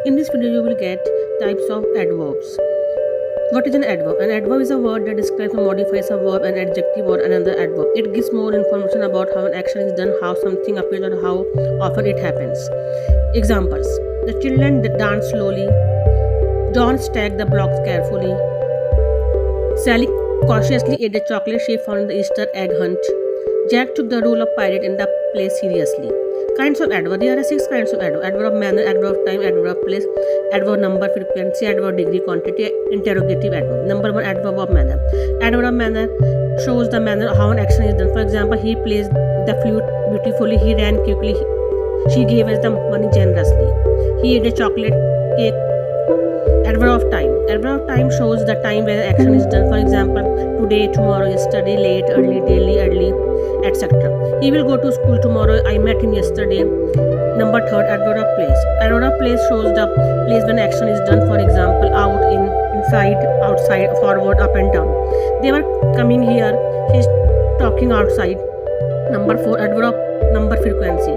In this video, you will get types of adverbs. What is an adverb? An adverb is a word that describes or modifies a verb, an adjective, or another adverb. It gives more information about how an action is done, how something appears, or how often it happens. Examples: the children dance slowly. John stacked the blocks carefully. Sally cautiously ate a chocolate she found in the Easter egg hunt. Jack took the role of pirate in the play seriously. Kinds of adverb. There are 6 kinds of adverb: adverb of manner, adverb of time, adverb of place, adverb number, frequency, adverb degree, quantity, interrogative adverb. Number 1, adverb of manner. Adverb of manner shows the manner of how an action is done. For example, he plays the flute beautifully, he ran quickly, she gave us the money generously, he ate a chocolate cake. Adverb of time. Adverb of time shows the time where the action is done. For example, today, tomorrow, yesterday, late, early, daily, early, etc. He will go to school tomorrow. I met him yesterday. Number 3, adverb of place. Adverb of place shows the place when action is done. For example, out, in, inside, outside, forward, up and down. They were coming here. He's talking outside. Number 4, adverb of number, frequency.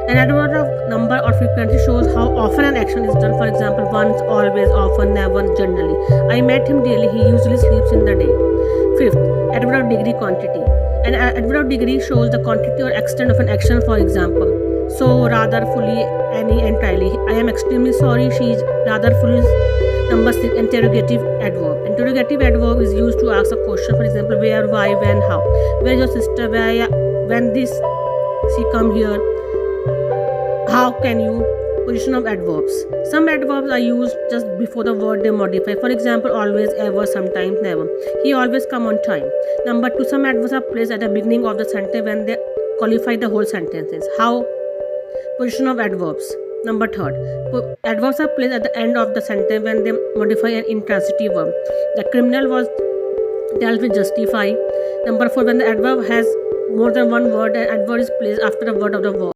An adverb of number or frequency shows how often an action is done. For example, once, always, often, never, generally. I met him daily. He usually sleeps in the day. 5th, adverb of degree, quantity. An adverb of degree shows the quantity or extent of an action. For example, so, rather, fully, any, entirely. I am extremely sorry. She is rather fully. Number 6, interrogative adverb. Interrogative adverb is used to ask a question. For example, where, why, when, how. Where is your sister? Where, when this, she come here. How can you? Position of adverbs. Some adverbs are used just before the word they modify. For example, always, ever, sometimes, never. He always come on time. Number 2, some adverbs are placed at the beginning of the sentence when they qualify the whole sentences. How? Position of adverbs. Number 3, adverbs are placed at the end of the sentence when they modify an intransitive verb. The criminal was dealt with justify. Number 4, when the adverb has more than one word, an adverb is placed after the word of the verb.